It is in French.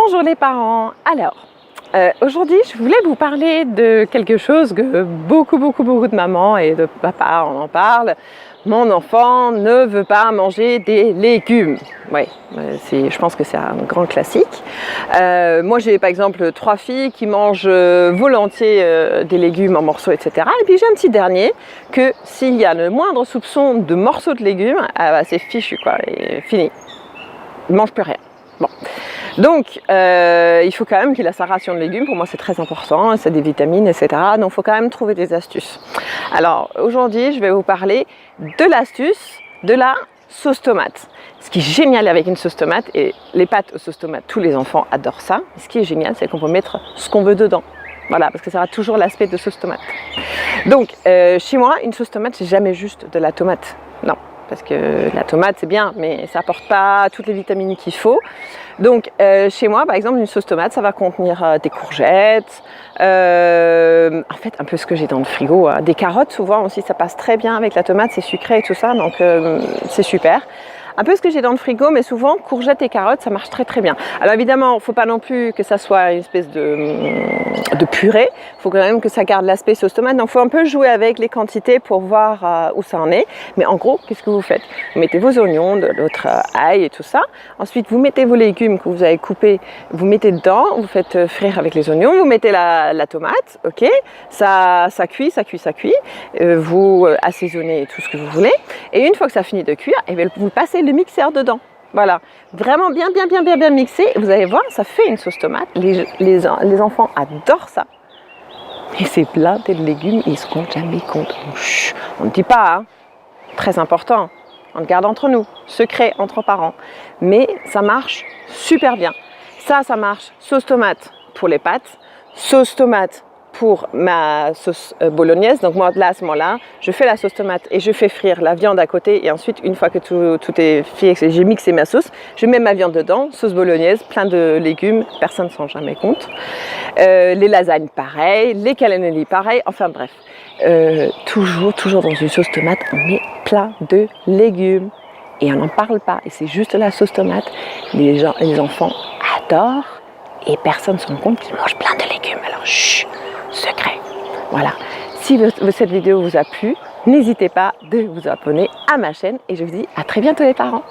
Bonjour les parents. Alors, aujourd'hui je voulais vous parler de quelque chose que beaucoup de mamans et de papas on en parle. Mon enfant ne veut pas manger des légumes. Oui, je pense que c'est un grand classique. Moi j'ai par exemple 3 filles qui mangent volontiers des légumes en morceaux, etc. Et puis j'ai un petit dernier que s'il y a le moindre soupçon de morceaux de légumes, c'est fichu quoi, et fini. Il ne mange plus rien. Bon. Donc, il faut quand même qu'il a sa ration de légumes. Pour moi, c'est très important. C'est des vitamines, etc. Donc, il faut quand même trouver des astuces. Alors, aujourd'hui, je vais vous parler de l'astuce de la sauce tomate. Ce qui est génial avec une sauce tomate, et les pâtes aux sauce tomate, tous les enfants adorent ça. Ce qui est génial, c'est qu'on peut mettre ce qu'on veut dedans. Voilà, parce que ça aura toujours l'aspect de sauce tomate. Donc, chez moi, une sauce tomate, c'est jamais juste de la tomate. Non. Parce que la tomate c'est bien, mais ça n'apporte pas toutes les vitamines qu'il faut. Donc chez moi, par exemple, une sauce tomate, ça va contenir des courgettes, en fait un peu ce que j'ai dans le frigo, hein. Des carottes souvent aussi, ça passe très bien avec la tomate, c'est sucré et tout ça, donc c'est super. Un peu ce que j'ai dans le frigo, mais souvent courgettes et carottes, ça marche très bien. Alors évidemment, il ne faut pas non plus que ça soit une espèce de purée. Il faut quand même que ça garde l'aspect sauce tomate. Donc il faut un peu jouer avec les quantités pour voir où ça en est. Mais en gros, qu'est-ce que vous faites? Vous mettez vos oignons, de l'autre ail et tout ça. Ensuite, vous mettez vos légumes que vous avez coupés, vous mettez dedans, vous faites frire avec les oignons, vous mettez la tomate, ok? Ça cuit. Vous assaisonnez tout ce que vous voulez. Et une fois que ça finit de cuire, et bien, vous passez le mixeur dedans. Voilà, vraiment bien mixé. Vous allez voir, ça fait une sauce tomate. Les enfants adorent ça. Et c'est plein de légumes, ils se rendent jamais compte. Chut, on ne dit pas, hein. Très important. On le garde entre nous, secret entre parents. Mais ça marche super bien. Ça marche sauce tomate pour les pâtes, sauce tomate pour ma sauce bolognaise. Donc moi là à ce moment-là, je fais la sauce tomate et je fais frire la viande à côté, et ensuite une fois que tout est fait, que j'ai mixé ma sauce, je mets ma viande dedans, sauce bolognaise, plein de légumes, personne ne s'en rend jamais compte. Les lasagnes pareil, les cannelloni pareil, enfin bref. Toujours dans une sauce tomate, on met plein de légumes et on n'en parle pas, et c'est juste la sauce tomate. Les enfants adorent et personne ne se rend compte qu'ils mangent plein de légumes. Alors chut, secret. Voilà. Si cette vidéo vous a plu, n'hésitez pas de vous abonner à ma chaîne et je vous dis à très bientôt les parents.